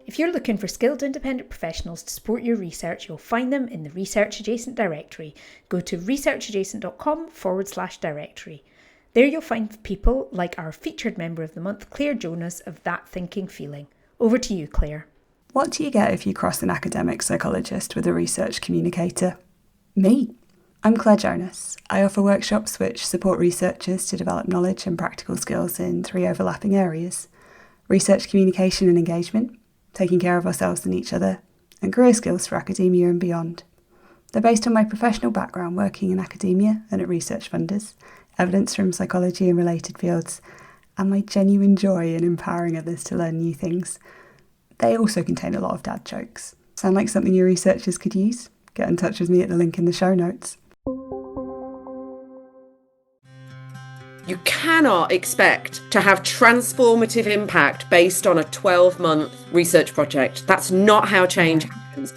If you're looking for skilled independent professionals to support your research, you'll find them in the Research Adjacent directory. Go to researchadjacent.com/directory. There you'll find people like our featured member of the month, Claire Jonas of That Thinking Feeling. Over to you, Claire. What do you get if you cross an academic psychologist with a research communicator? Me. I'm Claire Jonas. I offer workshops which support researchers to develop knowledge and practical skills in 3 overlapping areas: research communication and engagement, taking care of ourselves and each other, and career skills for academia and beyond. They're based on my professional background working in academia and at research funders, evidence from psychology and related fields, and my genuine joy in empowering others to learn new things. They also contain a lot of dad jokes. Sound like something your researchers could use? Get in touch with me at the link in the show notes. You cannot expect to have transformative impact based on a 12-month research project. That's not how change happens.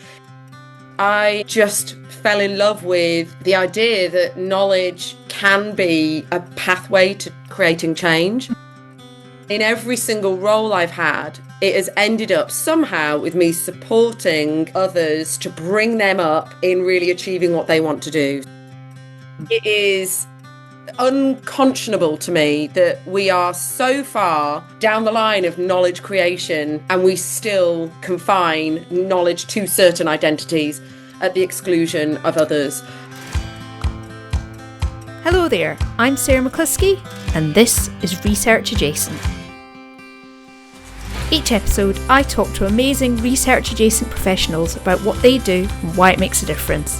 I just fell in love with the idea that knowledge can be a pathway to creating change. In every single role I've had, it has ended up somehow with me supporting others to bring them up in really achieving what they want to do. It is unconscionable to me that we are so far down the line of knowledge creation and we still confine knowledge to certain identities at the exclusion of others. Hello there, I'm Sarah McCluskey and this is Research Adjacent. Each episode I talk to amazing research adjacent professionals about what they do and why it makes a difference.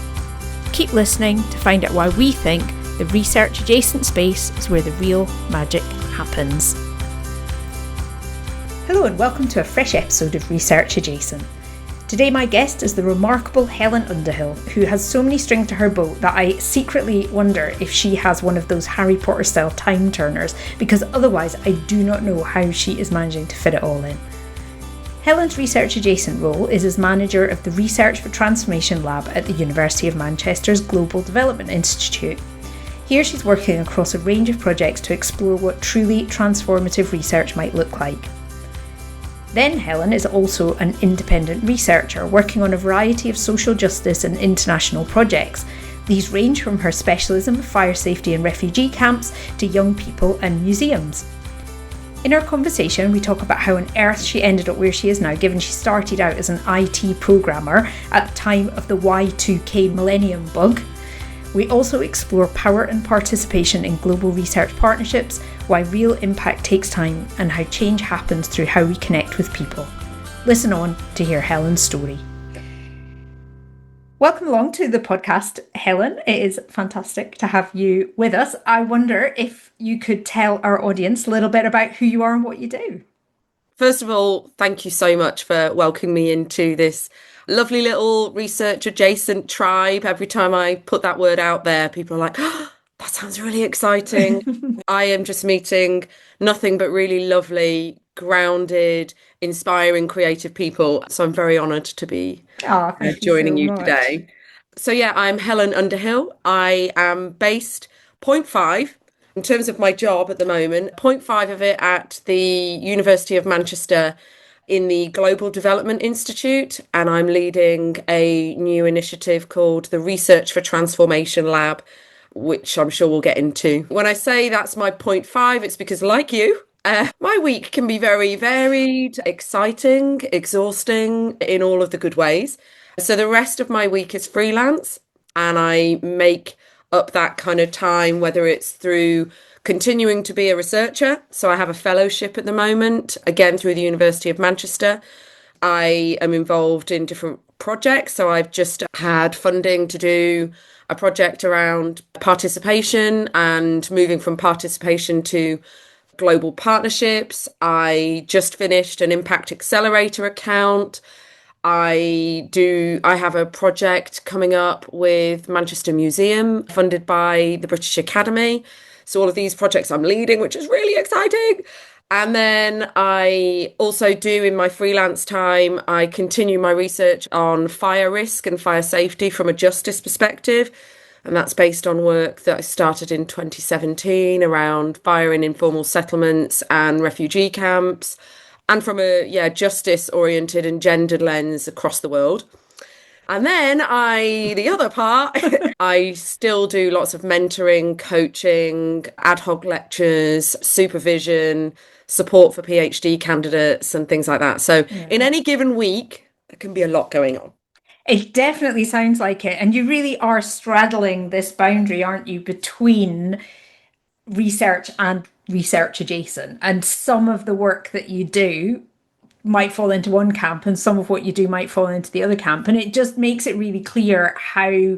Keep listening to find out why we think the research adjacent space is where the real magic happens. Hello and welcome to a fresh episode of Research Adjacent. Today my guest is the remarkable Helen Underhill, who has so many strings to her bow that I secretly wonder if she has one of those Harry Potter style time turners, because otherwise I do not know how she is managing to fit it all in. Helen's research adjacent role is as manager of the Research for Transformation Lab at the University of Manchester's Global Development Institute. Here she's working across a range of projects to explore what truly transformative research might look like. Then Helen is also an independent researcher working on a variety of social justice and international projects. These range from her specialism of fire safety and refugee camps to young people and museums. In our conversation, we talk about how on earth she ended up where she is now, given she started out as an IT programmer at the time of the Y2K Millennium Bug. We also explore power and participation in global research partnerships, why real impact takes time, and how change happens through how we connect with people. Listen on to hear Helen's story. Welcome along to the podcast, Helen. It is fantastic to have you with us. I wonder if you could tell our audience a little bit about who you are and what you do. First of all, thank you so much for welcoming me into this lovely little research adjacent tribe. Every time I put that word out there, people are like, oh, that sounds really exciting. I am just meeting nothing but really lovely, grounded, inspiring, creative people. So I'm very honoured to be joining you today. So yeah, I'm Helen Underhill. I am based 0.5 in terms of my job at the moment, 0.5 of it at the University of Manchester in the Global Development Institute, and I'm leading a new initiative called the Research for Transformation Lab, which I'm sure we'll get into. When I say that's my 0.5, it's because, like you, my week can be very varied, exciting, exhausting in all of the good ways. So the rest of my week is freelance, and I make up that kind of time, whether it's through continuing to be a researcher. So I have a fellowship at the moment, again through the University of Manchester. I am involved in different projects. So I've just had funding to do a project around participation and moving from participation to global partnerships. I just finished an Impact Accelerator account. I have a project coming up with Manchester Museum funded by the British Academy. So all of these projects I'm leading, which is really exciting. And then I also do in my freelance time, I continue my research on fire risk and fire safety from a justice perspective. And that's based on work that I started in 2017 around fire in informal settlements and refugee camps. and from a justice oriented and gendered lens across the world. And then the other part, I still do lots of mentoring, coaching, ad hoc lectures, supervision, support for PhD candidates and things like that. So in any given week, there can be a lot going on. It definitely sounds like it. And you really are straddling this boundary, aren't you, between research and research adjacent. And some of the work that you do might fall into one camp and some of what you do might fall into the other camp. And it just makes it really clear how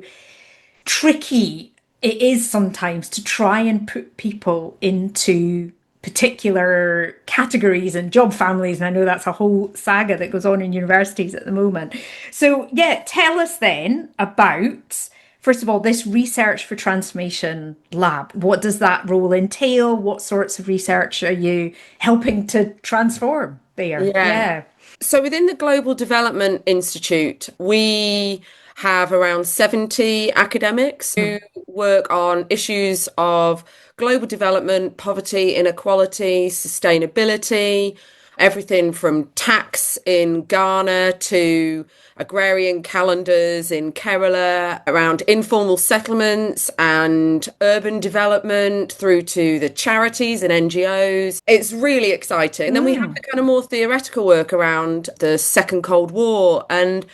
tricky it is sometimes to try and put people into particular categories and job families. And I know that's a whole saga that goes on in universities at the moment. So, yeah, tell us then about, first of all, this Research for Transformation Lab. What does that role entail? What sorts of research are you helping to transform there? Yeah. So within the Global Development Institute, we have around 70 academics who work on issues of global development, poverty, inequality, sustainability, everything from tax in Ghana to agrarian calendars in Kerala, around informal settlements and urban development through to the charities and NGOs. It's really exciting. And then we have the kind of more theoretical work around the Second Cold War and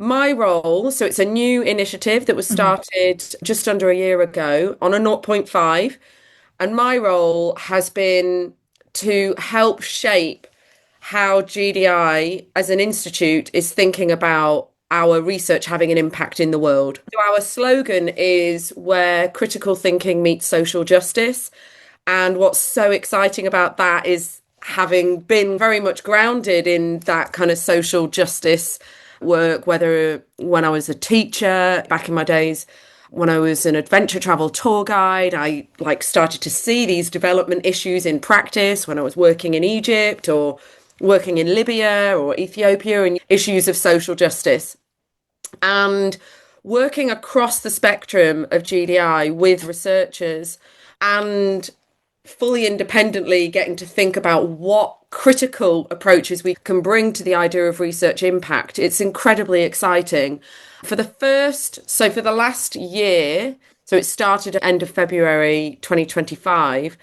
my role. So it's a new initiative that was started just under a year ago on a zero point 0.5. And my role has been to help shape how GDI as an institute is thinking about our research having an impact in the world. So our slogan is where critical thinking meets social justice. And what's so exciting about that is having been very much grounded in that kind of social justice work, whether when I was a teacher back in my days, when I was an adventure travel tour guide, I started to see these development issues in practice when I was working in Egypt or working in Libya or Ethiopia and issues of social justice. And working across the spectrum of GDI with researchers and fully independently getting to think about what critical approaches we can bring to the idea of research impact. It's incredibly exciting. For the last year, so it started at end of February 2025,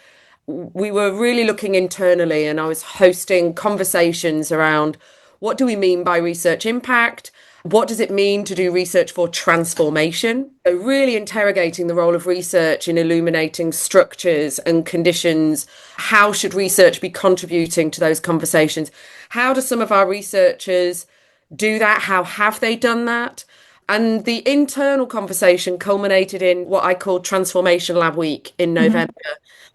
we were really looking internally and I was hosting conversations around what do we mean by research impact? What does it mean to do research for transformation? So really interrogating the role of research in illuminating structures and conditions. How should research be contributing to those conversations? How do some of our researchers do that? How have they done that? And the internal conversation culminated in what I called Transformation Lab Week in November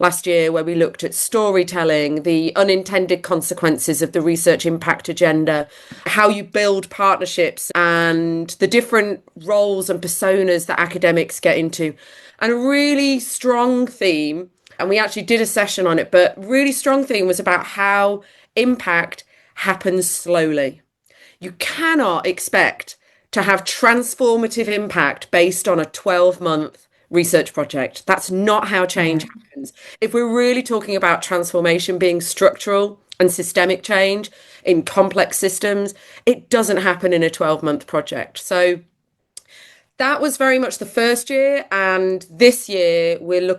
last year, where we looked at storytelling, the unintended consequences of the research impact agenda, how you build partnerships, and the different roles and personas that academics get into. And a really strong theme, and we actually did a session on it, but really strong theme was about how impact happens slowly. You cannot expect to have transformative impact based on a 12-month research project. That's not how change happens. If we're really talking about transformation being structural and systemic change in complex systems, it doesn't happen in a 12-month project. So that was very much the first year. And this year I'm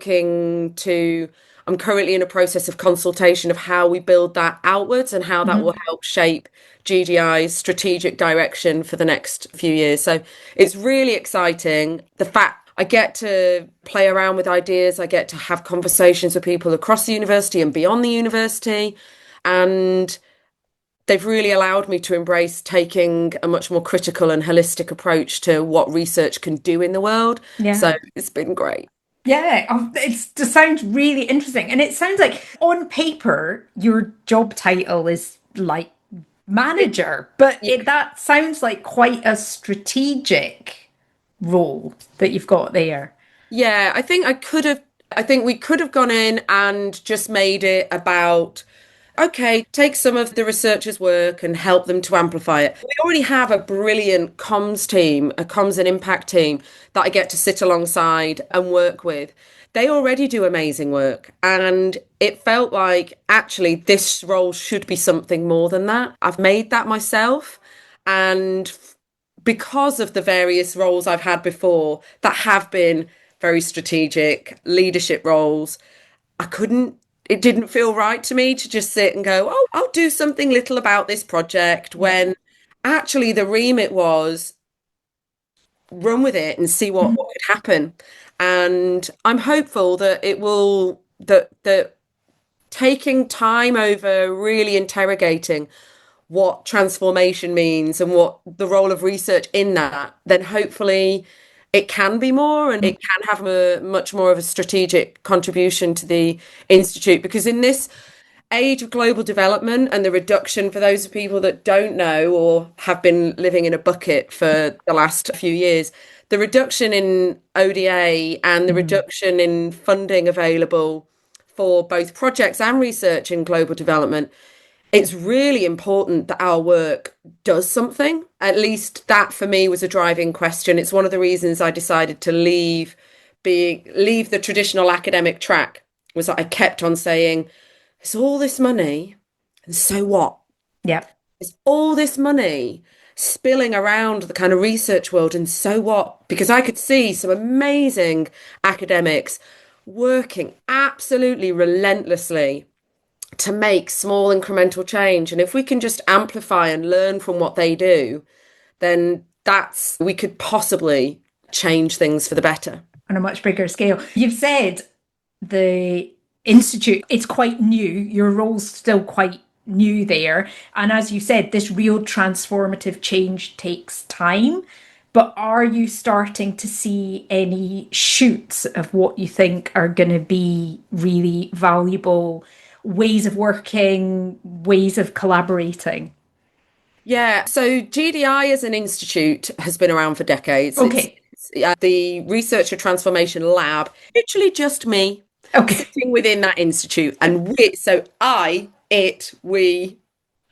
currently in a process of consultation of how we build that outwards and how that will help shape GDI's strategic direction for the next few years. So it's really exciting. The fact I get to play around with ideas, I get to have conversations with people across the university and beyond the university. And they've really allowed me to embrace taking a much more critical and holistic approach to what research can do in the world. Yeah. So it's been great. Yeah, it just sounds really interesting. And it sounds like on paper, your job title is like manager, but that sounds like quite a strategic role that you've got there. Yeah, I think we could have gone in and just made it about okay, take some of the researchers' work and help them to amplify it. We already have a brilliant comms team, a comms and impact team that I get to sit alongside and work with. They already do amazing work. And it felt like actually this role should be something more than that. I've made that myself. And because of the various roles I've had before that have been very strategic leadership roles, it didn't feel right to me to just sit and go, oh, I'll do something little about this project Yeah. when actually the remit was run with it and see what could happen. And I'm hopeful that that taking time over really interrogating what transformation means and what the role of research in that, then hopefully it can be more and it can have a much more of a strategic contribution to the Institute. Because in this age of global development and the reduction, for those people that don't know or have been living in a bucket for the last few years, the reduction in ODA and the reduction in funding available for both projects and research in global development, it's really important that our work does something. At least that for me was a driving question. It's one of the reasons I decided to leave the traditional academic track, was that I kept on saying, it's all this money, and so what? Yeah. It's all this money spilling around the kind of research world, and so what? Because I could see some amazing academics working absolutely relentlessly to make small incremental change. And if we can just amplify and learn from what they do, then we could possibly change things for the better. On a much bigger scale. You've said the Institute, it's quite new. Your role's still quite new there. And as you said, this real transformative change takes time. But are you starting to see any shoots of what you think are going to be really valuable ways of working, ways of collaborating? Yeah, so GDI as an institute has been around for decades. Okay. The Researcher Transformation Lab, literally just me Okay. sitting within that institute. And we,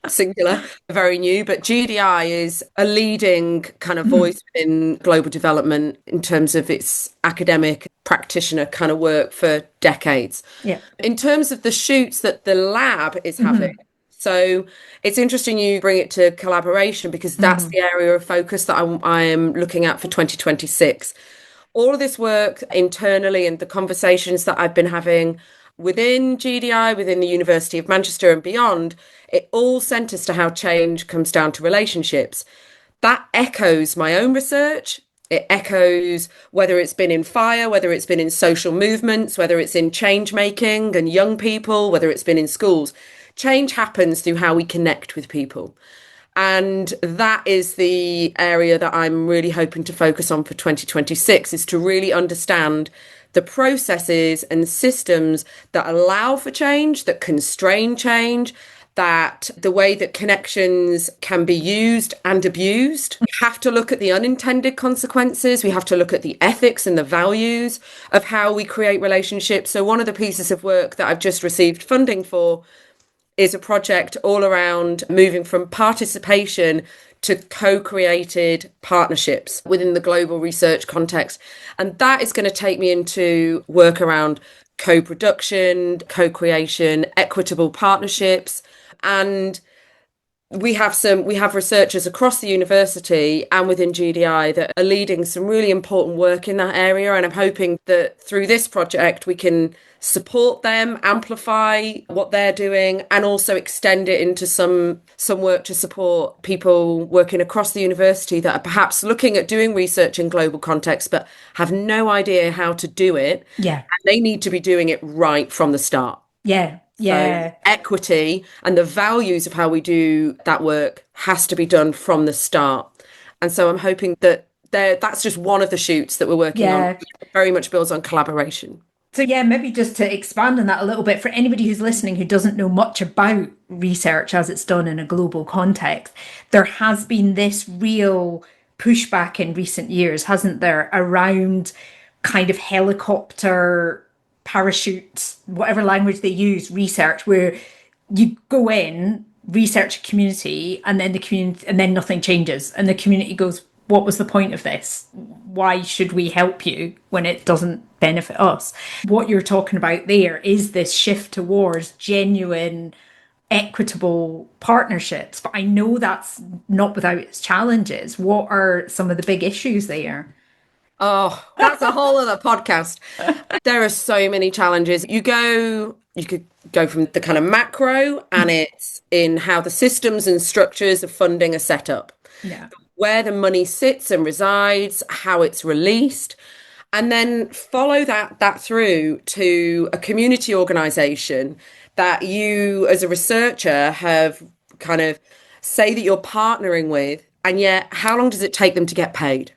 singular, very new, but GDI is a leading kind of voice in global development in terms of its academic practitioner kind of work for decades. Yeah. In terms of the shoots that the lab is having, so it's interesting you bring it to collaboration because that's the area of focus that I am looking at for 2026. All of this work internally and the conversations that I've been having within GDI, within the University of Manchester and beyond, it all centres to how change comes down to relationships. That echoes my own research. It echoes whether it's been in fire, whether it's been in social movements, whether it's in change making and young people, whether it's been in schools. Change happens through how we connect with people. And that is the area that I'm really hoping to focus on for 2026, is to really understand the processes and systems that allow for change, that constrain change, that the way that connections can be used and abused. We have to look at the unintended consequences. We have to look at the ethics and the values of how we create relationships. So one of the pieces of work that I've just received funding for is a project all around moving from participation to co-created partnerships within the global research context. And that is going to take me into work around co-production, co-creation, equitable partnerships. And we have researchers across the university and within GDI that are leading some really important work in that area. And I'm hoping that through this project, we can support them, amplify what they're doing, and also extend it into some work to support people working across the university that are perhaps looking at doing research in global context, but have no idea how to do it. Yeah. And they need to be doing it right from the start. Yeah. Yeah. So equity and the values of how we do that work has to be done from the start. And so I'm hoping that that's just one of the shoots that we're working on. It very much builds on collaboration. So yeah, maybe just to expand on that a little bit, for anybody who's listening who doesn't know much about research as it's done in a global context, there has been this real pushback in recent years, hasn't there, around kind of helicopter, parachute, whatever language they use, research, where you go in, research a community, and then the community, and then nothing changes, and the community goes, "What was the point of this? Why should we help you when it doesn't benefit us?" What you're talking about there is this shift towards genuine, equitable partnerships, but I know that's not without its challenges. What are some of the big issues there? Oh, that's a whole other podcast. There are so many challenges. You could go from the kind of macro, and it's in how the systems and structures of funding are set up, Yeah. where the money sits and resides, how it's released, and then follow that through to a community organization that you as a researcher have kind of say that you're partnering with, and yet how long does it take them to get paid?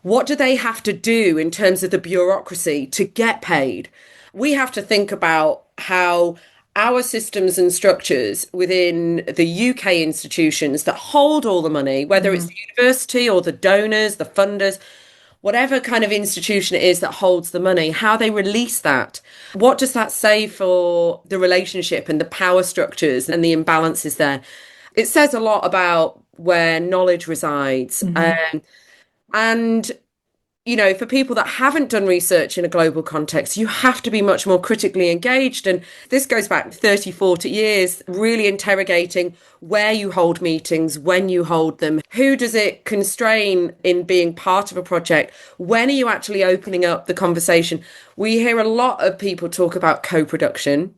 What do they have to do in terms of the bureaucracy to get paid? We have to think about how our systems and structures within the UK institutions that hold all the money, whether it's the university or the donors, the funders, whatever kind of institution it is that holds the money, how they release that. What does that say for the relationship and the power structures and the imbalances there? It says a lot about where knowledge resides. And for people that haven't done research in a global context, you have to be much more critically engaged. And this goes back 30, 40 years, really interrogating where you hold meetings, when you hold them, who does it constrain in being part of a project? When are you actually opening up the conversation? We hear a lot of people talk about co-production.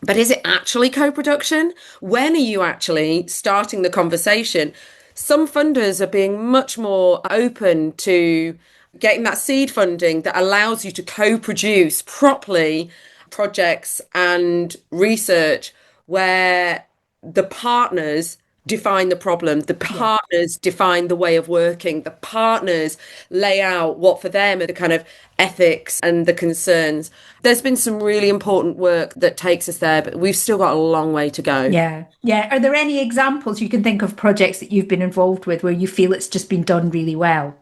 But is it actually co-production? When are you actually starting the conversation? Some funders are being much more open to getting that seed funding that allows you to co-produce properly projects and research where the partners define the problem, the Yeah. partners define the way of working, the partners lay out what for them are the kind of ethics and the concerns. There's been some really important work that takes us there, but we've still got a long way to go. Yeah. Yeah. Are there any examples you can think of projects that you've been involved with where you feel it's just been done really well?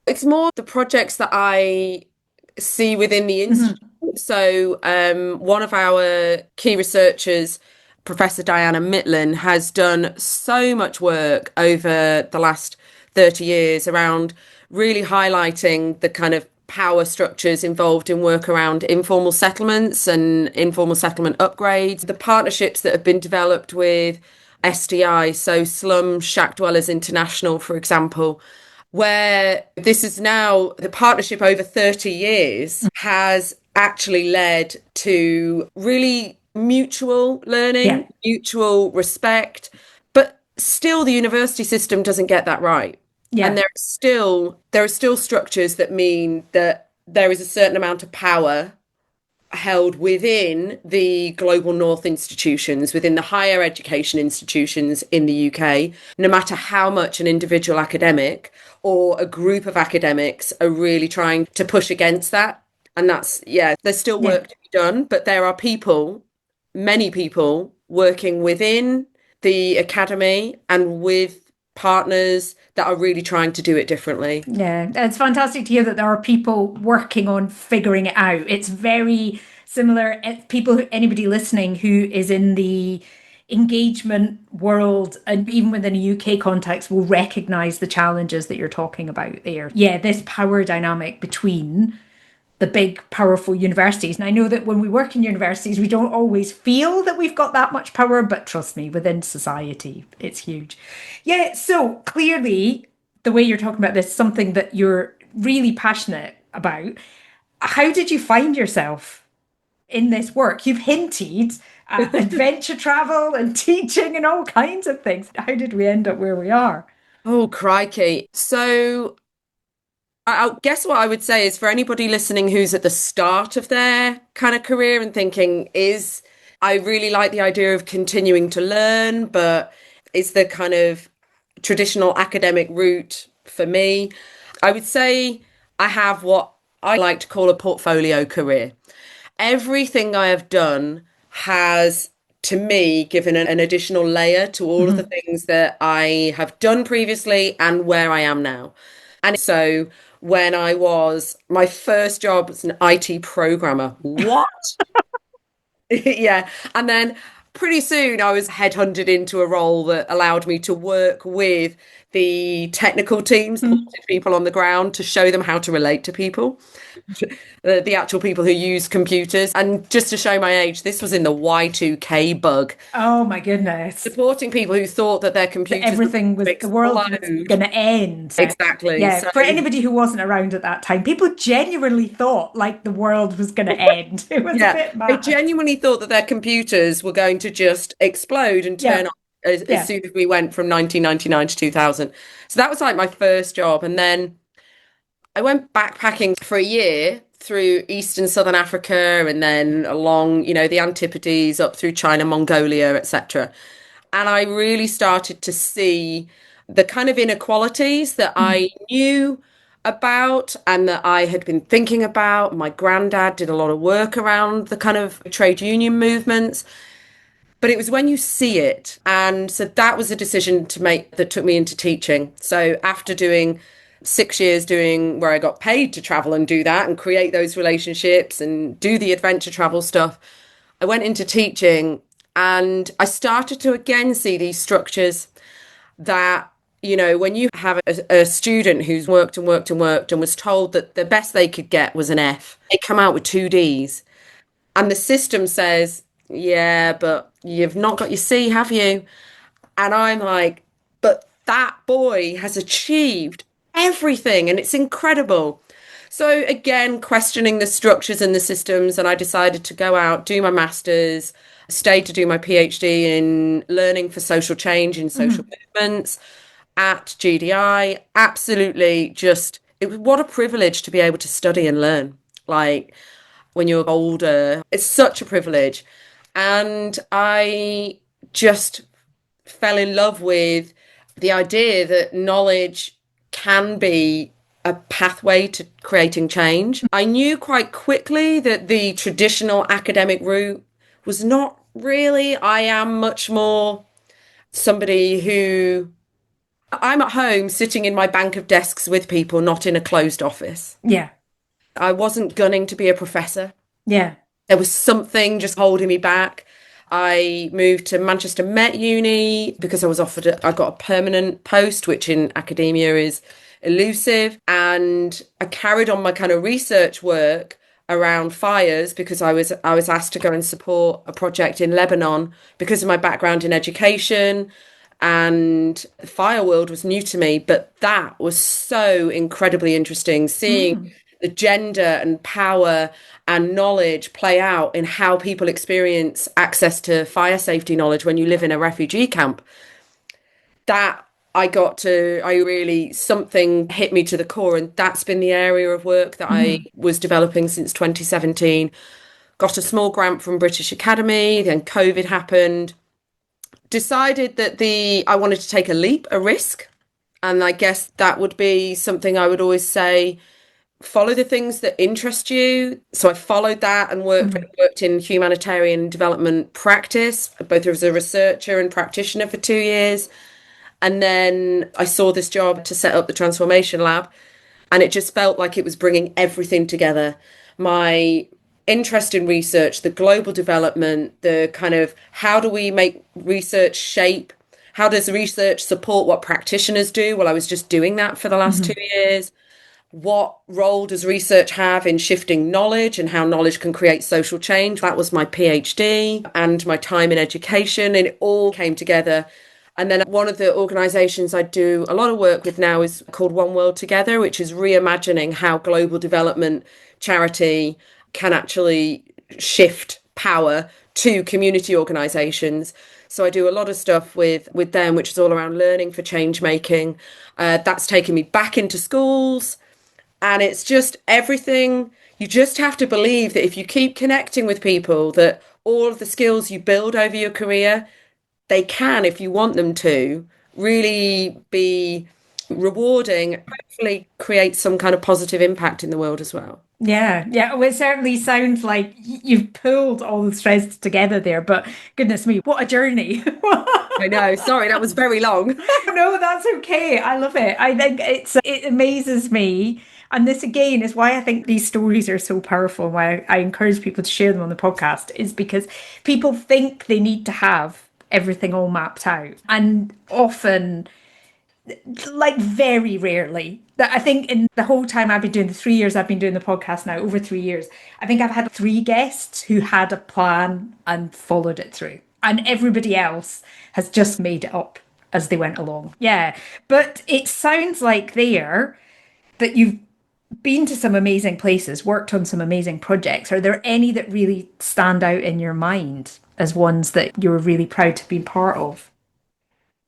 It's more the projects that I see within the institute. Mhm. So, one of our key researchers, Professor Diana Mitlin, has done so much work over the last 30 years around really highlighting the kind of power structures involved in work around informal settlements and informal settlement upgrades, the partnerships that have been developed with SDI, so Slum Shack Dwellers International, for example, where this is now the partnership over 30 years has actually led to really mutual Yeah. learning, mutual respect, but still the university system doesn't get that right. And Yeah. there are still structures that mean that there is a certain amount of power held within the global north institutions, within the higher education institutions in the UK, no matter how much an individual academic or a group of academics are really trying to push against that. And yeah, there's still Yeah. work to be done, but there are people, many people, working within the academy and with partners that are really trying to do it differently. Yeah, it's fantastic to hear that there are people working on figuring it out. It's very similar. People, anybody listening who is in the engagement world and even within a UK context will recognize the challenges that you're talking about there. Yeah, this power dynamic between the big, powerful universities. And I know that when we work in universities, we don't always feel that we've got that much power, but trust me, within society, it's huge. Yeah, so clearly, the way you're talking about this, is something that you're really passionate about. How did you find yourself in this work? You've hinted at adventure travel and teaching and all kinds of things. How did we end up where we are? Oh, crikey. So I guess what I would say is for anybody listening who's at the start of their kind of career and thinking, I really like the idea of continuing to learn, but is the kind of traditional academic route for me? I would say I have what I like to call a portfolio career. Everything I have done has, to me, given an additional layer to all of the Mhm. things that I have done previously and where I am now. And so when my first job as an IT programmer, what? Yeah. And then pretty soon I was headhunted into a role that allowed me to work with the technical teams, the people on the ground, to show them how to relate to people, the actual people who use computers. And just to show my age, this was in the Y2K bug, Oh my goodness. supporting people who thought that their That computers were everything was, going to the world was going explode. to end. Exactly. Yeah, So, for anybody who wasn't around at that time, people genuinely thought like the world was going to end. It was a yeah, bit they mad. genuinely thought that their computers were going to just explode and turn Yeah, on as yeah. soon as we went from 1999 to 2000. So that was like my first job. And then I went backpacking for a year through East and Southern Africa and then along, the Antipodes up through China, Mongolia, etc. And I really started to see the kind of inequalities that Mhm. I knew about and that I had been thinking about. My granddad did a lot of work around the kind of trade union movements, but it was when you see it. And so that was a decision to make that took me into teaching. So after doing 6 years doing where I got paid to travel and do that and create those relationships and do the adventure travel stuff, I went into teaching and I started to again see these structures that, when you have a student who's worked and worked and worked and was told that the best they could get was an F, they come out with two Ds. And the system says, yeah, but you've not got your C, have you? And I'm like, but that boy has achieved everything and it's incredible. So again, questioning the structures and the systems, and I decided to go out, do my master's, stay to do my PhD in learning for social change in social Mhm. movements at GDI. Absolutely just what a privilege to be able to study and learn. Like when you're older, it's such a privilege. And I just fell in love with the idea that knowledge can be a pathway to creating change. I knew quite quickly that the traditional academic route was not really. I am much more somebody who I'm at home sitting in my bank of desks with people, not in a closed office. Yeah, I wasn't gunning to be a professor. yeah. There was something just holding me back. I moved to Manchester Met Uni because I got a permanent post, which in academia is elusive. And I carried on my kind of research work around fires because I was asked to go and support a project in Lebanon because of my background in education. And the fire world was new to me, but that was so incredibly interesting seeing Mm. the gender and power and knowledge play out in how people experience access to fire safety knowledge when you live in a refugee camp. That I really, something hit me to the core. And that's been the area of work that I Mhm. was developing since 2017. Got a small grant from British Academy, then COVID happened. Decided that I wanted to take a leap, a risk. And I guess that would be something I would always say follow the things that interest you. So I followed that and Mhm. worked in humanitarian development practice, both as a researcher and practitioner for 2 years. And then I saw this job to set up the Transformation Lab, and it just felt like it was bringing everything together. My interest in research, the global development, the kind of how do we make research shape? How does research support what practitioners do? Well, I was just doing that for the last Mhm. 2 years. What role does research have in shifting knowledge and how knowledge can create social change? That was my PhD and my time in education, and it all came together. And then one of the organizations I do a lot of work with now is called One World Together, which is reimagining how global development charity can actually shift power to community organizations. So I do a lot of stuff with them, which is all around learning for change making. That's taken me back into schools, and it's just everything. You just have to believe that if you keep connecting with people, that all of the skills you build over your career, they can, if you want them to, really be rewarding, hopefully create some kind of positive impact in the world as well. Yeah, yeah. Well, it certainly sounds like you've pulled all the threads together there, but goodness me, what a journey. I know. Sorry, that was very long. No, that's okay. I love it. I think it amazes me. And this again is why I think these stories are so powerful, and why I encourage people to share them on the podcast, is because people think they need to have everything all mapped out. And often, like very rarely, that I think in the whole time I've been doing the 3 years I've been doing the podcast now, over 3 years, I think I've had 3 guests who had a plan and followed it through. And everybody else has just made it up as they went along. Yeah. But it sounds like there that you've been to some amazing places, worked on some amazing projects. Are there any that really stand out in your mind as ones that you're really proud to be part of?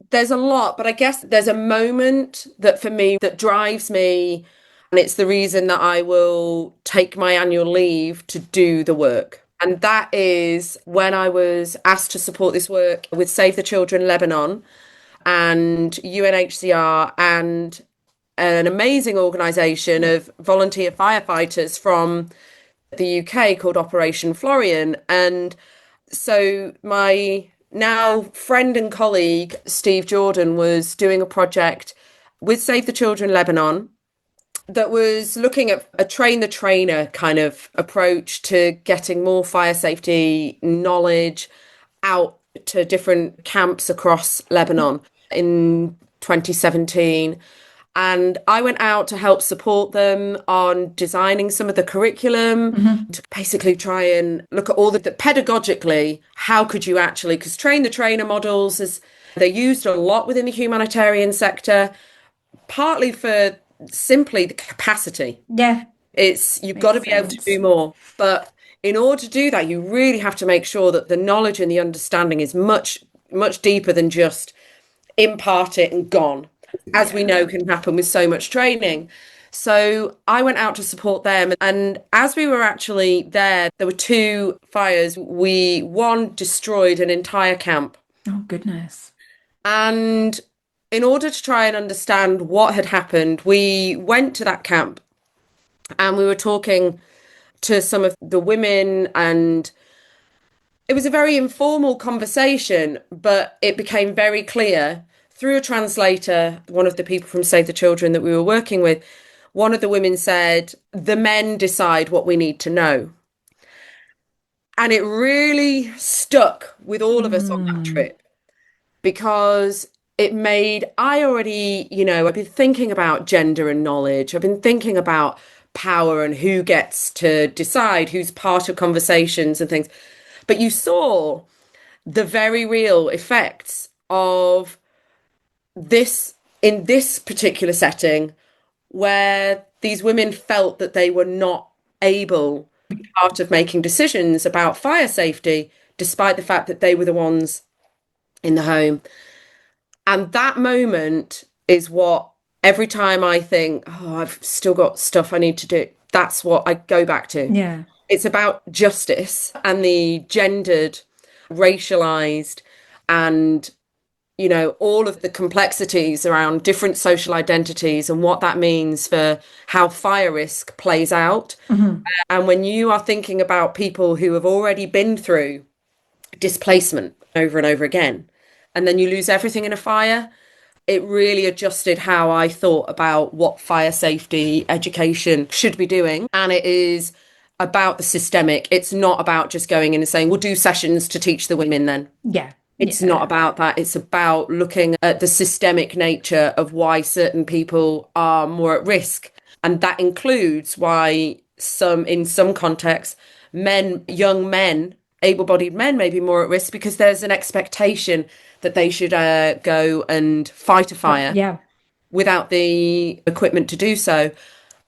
There's a lot, but I guess there's a moment that for me that drives me, and it's the reason that I will take my annual leave to do the work. And that is when I was asked to support this work with Save the Children Lebanon and UNHCR and an amazing organisation of volunteer firefighters from the UK called Operation Florian. And so my now friend and colleague, Steve Jordan, was doing a project with Save the Children Lebanon that was looking at a train the trainer kind of approach to getting more fire safety knowledge out to different camps across Lebanon in 2017. And I went out to help support them on designing some of the curriculum to basically try and look at all the pedagogically, how could you actually, because train the trainer models they're used a lot within the humanitarian sector, partly for simply the capacity. Yeah. You've got to be able to do more. But in order to do that, you really have to make sure that the knowledge and the understanding is much, much deeper than just impart it and gone, as we know can happen with so much training. So I went out to support them. And as we were actually there were two fires. One destroyed an entire camp. Oh, goodness. And in order to try and understand what had happened, we went to that camp and we were talking to some of the women, and it was a very informal conversation, but it became very clear through a translator, one of the people from Save the Children that we were working with. One of the women said, "The men decide what we need to know." And it really stuck with all of us on that trip, because I've been thinking about gender and knowledge. I've been thinking about power and who gets to decide, who's part of conversations and things. But you saw the very real effects of this in this particular setting, where these women felt that they were not able to be part of making decisions about fire safety, despite the fact that they were the ones in the home. And that moment is what, every time I think, oh, I've still got stuff I need to do, that's what I go back to. Yeah. It's about justice and the gendered, racialized, and, all of the complexities around different social identities and what that means for how fire risk plays out. And when you are thinking about people who have already been through displacement over and over again, and then you lose everything in a fire, it really adjusted how I thought about what fire safety education should be doing. And it is about the systemic. It's not about just going in and saying, we'll do sessions to teach the women then. Yeah. It's not about that. It's about looking at the systemic nature of why certain people are more at risk. And that includes why in some contexts, young men, able-bodied men may be more at risk because there's an expectation that they should go and fight a fire without the equipment to do so.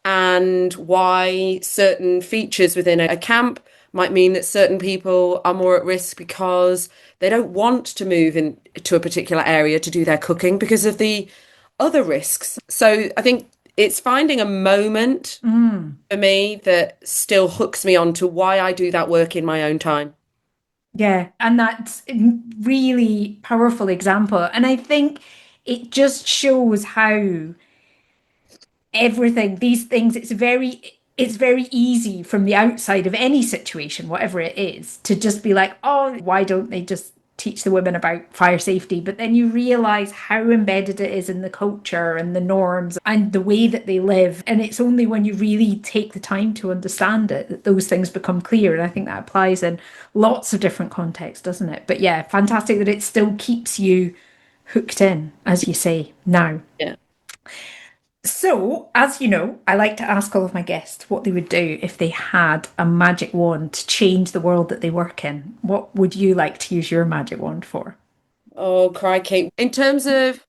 And why certain features within a camp might mean that certain people are more at risk because they don't want to move into a particular area to do their cooking because of the other risks. So I think it's finding a moment for me that still hooks me on to why I do that work in my own time. Yeah, and that's a really powerful example. And I think it just shows how these things, it's very easy from the outside of any situation, whatever it is, to just be like, oh, why don't they just teach the women about fire safety, but then you realise how embedded it is in the culture and the norms and the way that they live. And it's only when you really take the time to understand it that those things become clear. And I think that applies in lots of different contexts, doesn't it? But yeah, fantastic that it still keeps you hooked in, as you say, now. Yeah. So, as you know, I like to ask all of my guests what they would do if they had a magic wand to change the world that they work in. What would you like to use your magic wand for? Oh, crikey. In terms of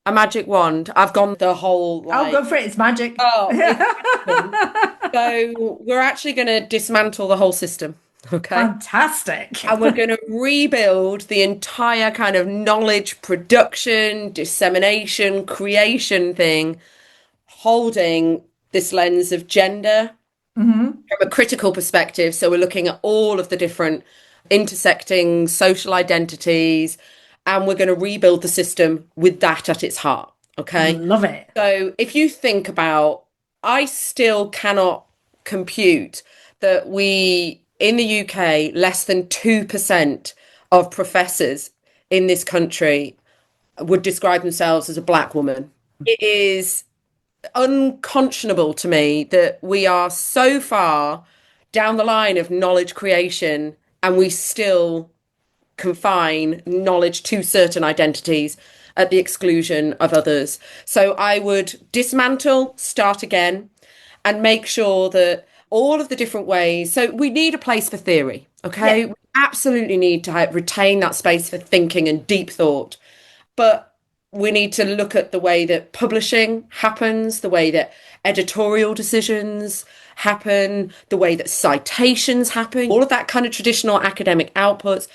a magic wand, I've gone the whole I'll go for it. It's magic. oh, it's so we're actually going to dismantle the whole system. Okay. Fantastic. And we're going to rebuild the entire kind of knowledge production, dissemination, creation thing, holding this lens of gender from a critical perspective. So we're looking at all of the different intersecting social identities, and we're going to rebuild the system with that at its heart. Okay. Love it. So if you think about, I still cannot compute that we, in the UK, less than 2% of professors in this country would describe themselves as a black woman. It is unconscionable to me that we are so far down the line of knowledge creation and we still confine knowledge to certain identities at the exclusion of others. So I would dismantle, start again, and make sure that all of the different ways. So we need a place for theory, okay? Yeah. We absolutely need to retain that space for thinking and deep thought. But we need to look at the way that publishing happens, the way that editorial decisions happen, the way that citations happen, all of that kind of traditional academic outputs.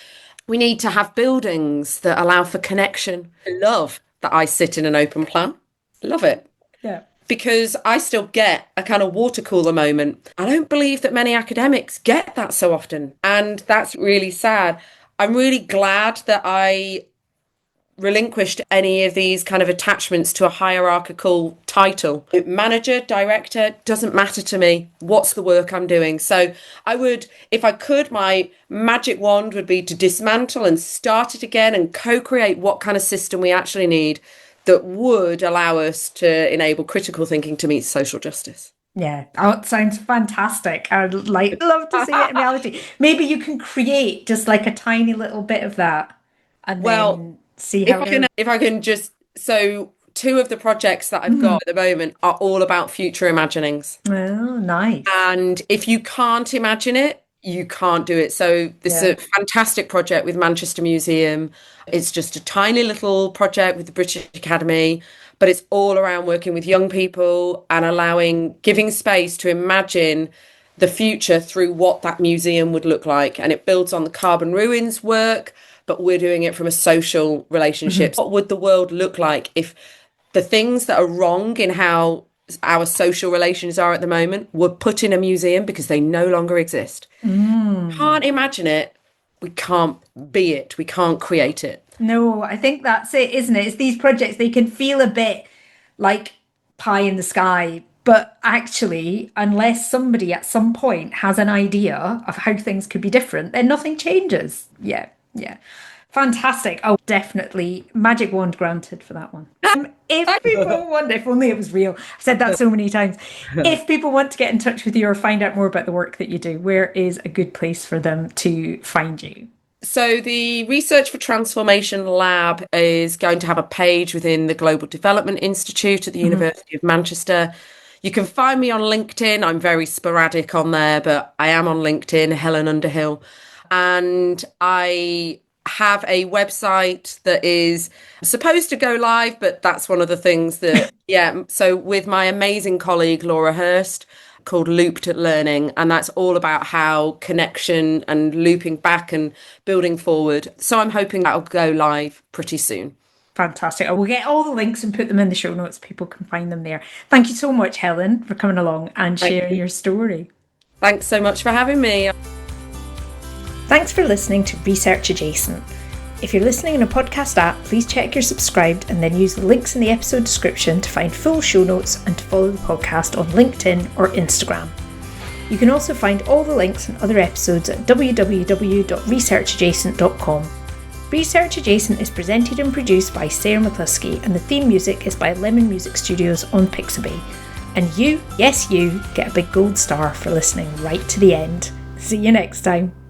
We need to have buildings that allow for connection. I love that I sit in an open plan. Love it. Yeah. Because I still get a kind of water cooler moment. I don't believe that many academics get that so often. And that's really sad. I'm really glad that I relinquished any of these kind of attachments to a hierarchical title. Manager, director, doesn't matter to me. What's the work I'm doing? So I would, if I could, my magic wand would be to dismantle and start it again and co-create what kind of system we actually need that would allow us to enable critical thinking to meet social justice. Yeah, oh, it sounds fantastic. I'd love to see it in reality. Maybe you can create just like a tiny little bit of that and then see how if I can just, so 2 of the projects that I've got at the moment are all about future imaginings. Oh, nice. And if you can't imagine it, you can't do it. So this is a fantastic project with Manchester Museum. It's just a tiny little project with the British Academy, but it's all around working with young people and giving space to imagine the future through what that museum would look like. And it builds on the Carbon Ruins work, but we're doing it from a social relationship. What would the world look like if the things that are wrong in how our social relations are at the moment were put in a museum because they no longer exist? Can't imagine it. We can't be it. We can't create it. No, I think that's it, isn't it? It's these projects, they can feel a bit like pie in the sky, but actually, unless somebody at some point has an idea of how things could be different, then nothing changes. Yeah. Fantastic. Oh, definitely. Magic wand granted for that one. If people wonder, if only it was real. I've said that so many times. If people want to get in touch with you or find out more about the work that you do, where is a good place for them to find you? So the Research for Transformation Lab is going to have a page within the Global Development Institute at the University of Manchester. You can find me on LinkedIn. I'm very sporadic on there, but I am on LinkedIn, Helen Underhill. And I have a website that is supposed to go live, but that's one of the things that, so with my amazing colleague, Laura Hurst, called Looped at Learning. And that's all about how connection and looping back and building forward. So I'm hoping that'll go live pretty soon. Fantastic. I will get all the links and put them in the show notes. People can find them there. Thank you so much, Helen, for coming along and sharing your story. Thanks so much for having me. Thanks for listening to Research Adjacent. If you're listening in a podcast app, please check you're subscribed and then use the links in the episode description to find full show notes and to follow the podcast on LinkedIn or Instagram. You can also find all the links and other episodes at www.researchadjacent.com. Research Adjacent is presented and produced by Sarah McCluskey, and the theme music is by Lemon Music Studios on Pixabay. And you, yes you, get a big gold star for listening right to the end. See you next time.